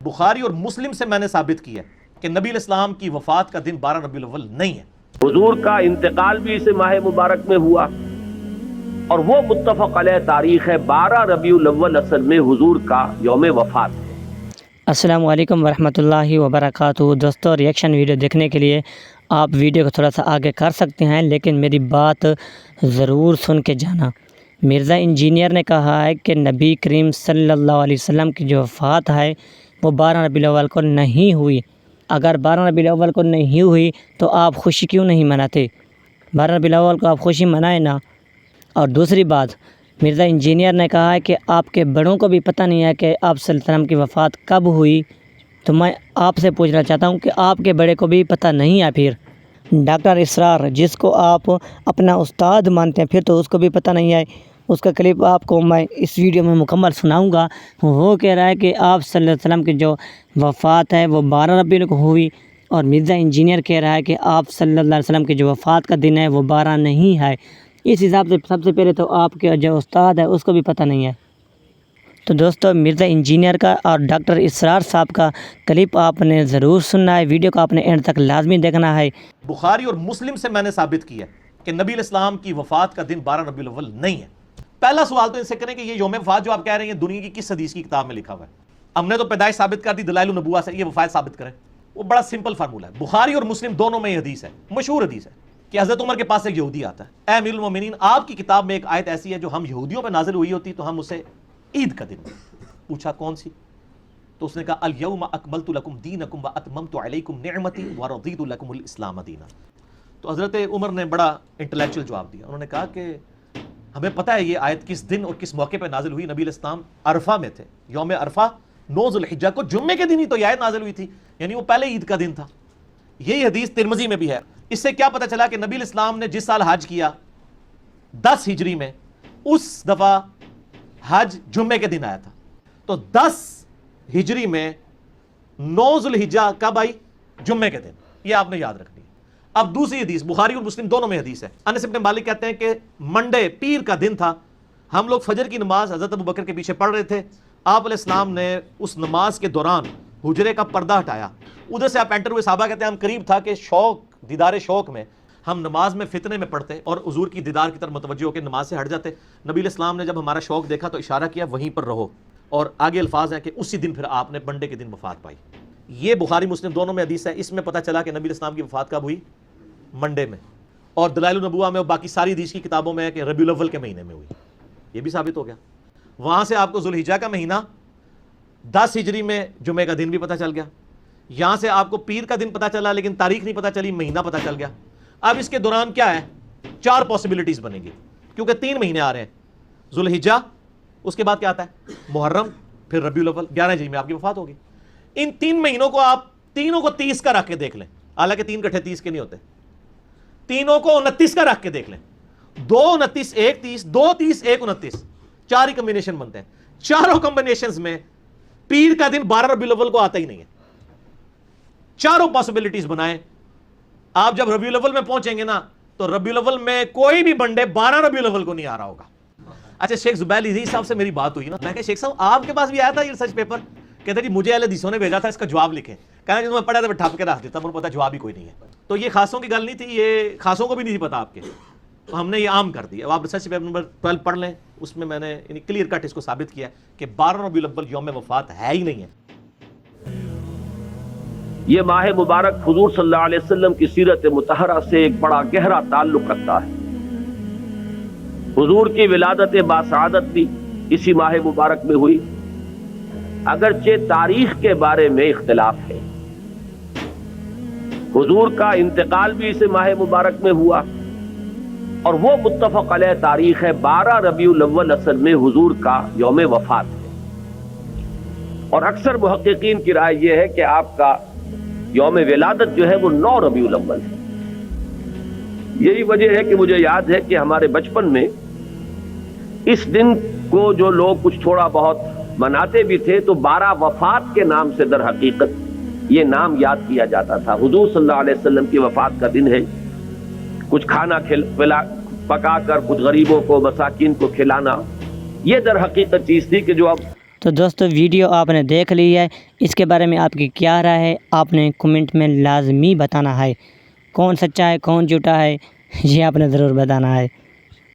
बुखारी और मुस्लिम से मैंने साबित किया कि नबी इस्लाम की वफात का दिन 12 रबीउल अव्वल नहीं है। हुजूर का इंतकाल भी इस माह मुबारक में हुआ और वो मुत्तफक अलैह तारीख है 12 रबीउल अव्वल असल में हुजूर का यौम वफात है। अस्सलामु अलैकुम वरहमतुल्लाहि वबरकातुहू। दोस्तों, रिएक्शन वीडियो देखने के लिए आप वीडियो को थोड़ा सा आगे कर सकते हैं, लेकिन मेरी बात ज़रूर सुन के जाना। मिर्ज़ा इंजीनियर ने कहा है कि नबी करीम सल्लल्लाहु अलैहि वसल्लम की जो वफ़ात है वो 12 रबीउल अव्वल को नहीं हुई। अगर 12 रबीउल अव्वल को नहीं हुई तो आप खुशी क्यों नहीं मनाते? 12 रबीउल अव्वल को आप खुशी मनाए ना। और दूसरी बात, मिर्ज़ा इंजीनियर ने कहा है कि आपके बड़ों को भी पता नहीं है कि आप सल्लल्लाहु अलैहि वसल्लम की वफ़ात कब हुई। तो मैं आपसे पूछना चाहता हूँ कि आपके बड़े को भी पता नहीं है? फिर डॉक्टर इसरार, जिसको आप अपना उस्ताद मानते हैं, फिर तो उसको भी पता नहीं है। उसका क्लिप आपको मैं इस वीडियो में मुकम्मल सुनाऊंगा। वो कह रहा है कि आप सल्लल्लाहु अलैहि वसल्लम की जो वफ़ात है वो 12 रबीउल को हुई, और मिर्ज़ा इंजीनियर कह रहा है कि आप सल्लल्लाहु अलैहि वसल्लम की जो वफ़ात का दिन है वो 12 नहीं है। इस हिसाब से सबसे पहले तो आपके जो उस्ताद है उसको भी पता नहीं है। तो दोस्तों, मिर्ज़ा इंजीनियर का और डॉक्टर इसरार साहब का क्लिप आपने ज़रूर सुनना है। वीडियो को आपने एंड तक लाजमी देखना है। बुखारी और मुस्लिम से मैंने साबित किया कि नबी इस्लाम की वफात का दिन 12 रबीउल अव्वल नहीं है। पहला सवाल तो इनसे करें कि ये यौम वफात जो आप कह रहे हैं दुनिया की किस हदीस की किताब में लिखा हुआ है? हमने तो पैदाइश साबित कर दी दलाइल नबुव्वत से, ये वफात साबित करें। वो बड़ा सिंपल फार्मूला है। बुखारी और मुस्लिम दोनों में ये हदीस है, मशहूर हदीस है कि हज़रत उमर के पास एक यहूदी आता है, ऐ अमीरुल मोमिनीन, आपकी किताब में एक आयत ऐसी है जो हम यहूदियों पर नाजिल हुई होती तो हम उसे ईद का दिन। पूछा कौन सी? तो उसने कहा अल यौम अकमलतु लकुम दीनकुम व अतममतु अलैकुम निअमती व रदीतु लकुमुल इस्लाम दीना। तो हज़रत उमर ने बड़ा इंटेलेक्चुअल जवाब दिया। उन्होंने कहा कि हमें पता है ये आयत किस दिन और किस मौके पर नाजिल हुई। नबी इस्लाम अरफा में थे, यौम अरफा 9 ज़ुल्हिज्जा को, जुम्मे के दिन ही तो ये आयत नाजिल हुई थी, यानी वो पहले ईद का दिन था। यही हदीस तिरमिज़ी में भी है। इससे क्या पता चला कि नबी इस्लाम ने जिस साल हज किया 10 हिजरी में, उस दफ़ा हज जुम्मे के दिन आया था। तो 10 हिजरी में 9 ज़ुल्हिज्जा कब आई? जुम्मे के दिन। ये आपने याद रखनी है। अब दूसरी हदीस, बुखारी और मुस्लिम दोनों में हदीस है। अनस इब्न मालिक कहते हैं कि मंडे, पीर का दिन था, हम लोग फजर की नमाज हज़रत अबू बकर के पीछे पढ़ रहे थे। आप अलैहिस्सलाम ने उस नमाज के दौरान हुजरे का पर्दा हटाया, उधर से आप एंटर हुए। साहबा कहते हैं हम करीब था कि शौक, दीदार शौक में हम नमाज में फितने में पढ़ते और हुजूर की दीदार की तरफ मुतवज्जो होकर नमाज से हट जाते। नबी इस्लाम ने जब हमारा शौक देखा तो इशारा किया वहीं पर रहो, और आगे अल्फाज हैं कि उसी दिन फिर आपने मंडे के दिन वफात पाई। ये बुखारी मुस्लिम दोनों में हदीस है। इसमें पता चला कि नबी इस्लाम की वफात कब हुई? मंडे में। और दलाइल नबुव्वत में और बाकी सारी हदीस की किताबों में है कि रबीउल अव्वल के महीने में हुई। ये भी साबित हो गया। वहाँ से आपको ज़ुल्हिज्जा का महीना 10 हिजरी में जुमे का दिन भी पता चल गया। यहाँ से आपको पीर का दिन पता चला, लेकिन तारीख नहीं पता चली, महीना पता चल गया। अब इसके दौरान क्या है? 4 पॉसिबिलिटीज़ बनेंगी, क्योंकि 3 महीने आ रहे हैं। ज़ुल्हिज्जा, उसके बाद क्या आता है? मुहर्रम, फिर रबीउल अव्वल। 11 हिजरी में आपकी वफात होगी। इन 3 महीनों को आप तीनों को 30 का रख के देख लें। हालांकि 3 इकट्ठे 30 के नहीं होते, तीनों को 29 का रख के देख लें। 2 29 1 30, 2 30 1 29, 4 ही कॉम्बिनेशन बनते हैं। चारों कॉम्बिनेशंस में पीर का दिन 12 रबीउल अव्वल को आता ही नहीं है। चारों पॉसिबिलिटीज बनाएं। आप जब रबीउल अव्वल में पहुंचेंगे ना, तो रबीउल अव्वल में कोई भी मंडे 12 रबीउल अव्वल को नहीं आ रहा होगा। अच्छा, शेख जुबैर इज़ी साहब से मेरी बात हुई ना, मैं कहा शेख साहब आपके पास भी आया था ये रिसर्च पेपर? कहते जी मुझे अहले हदीसों ने भेजा था, इसका जवाब लिखें। कहना मैं पढ़ा था, मैं ठप के रख देता, मुझे पता जवाब ही कोई नहीं है। तो ये खासों की गल नहीं थी, ये खासों को भी नहीं पता आपके, तो हमने ये आम कर दिया। अब आप रिसर्च पेपर नंबर 12 पढ़ लें, उसमें मैंने क्लियर कट इसको साबित किया कि 12 रबीउल अव्वल यौम वफात है ही नहीं है। ये माह मुबारक हुजूर सल्लल्लाहु अलैहि वसल्लम की सीरत मुतहरा से एक बड़ा गहरा ताल्लुक रखता है। हुजूर की विलादत बासआदत भी इसी माह मुबारक में हुई, अगरचे तारीख के बारे में इख्तिलाफ है। हुजूर का इंतकाल भी इस माह मुबारक में हुआ और वो मुत्तफक अलैह तारीख है 12 रबीउल अव्वल असल में हुजूर का यौम वफात है। और अक्सर मुहक्किकीन की राय यह है कि आपका यौम विलादत जो है वो 9 रबीउल अव्वल है। यही वजह है कि मुझे याद है कि हमारे बचपन में इस दिन को जो लोग कुछ थोड़ा बहुत मनाते भी थे तो 12 वफात के नाम से दर हकीकत ये नाम याद किया जाता था। हुजूर सल्लल्लाहु अलैहि वसल्लम की वफात का दिन है, कुछ खाना पका कर कुछ गरीबों को, मसाकिन को खिलाना, ये दर हकीकत चीज थी कि जो अब تو دوستو ویڈیو آپ نے دیکھ لی ہے، اس کے بارے میں آپ کی کیا رائے ہے آپ نے کمنٹ میں لازمی بتانا ہے۔ کون سچا ہے کون جھوٹا ہے یہ آپ نے ضرور بتانا ہے۔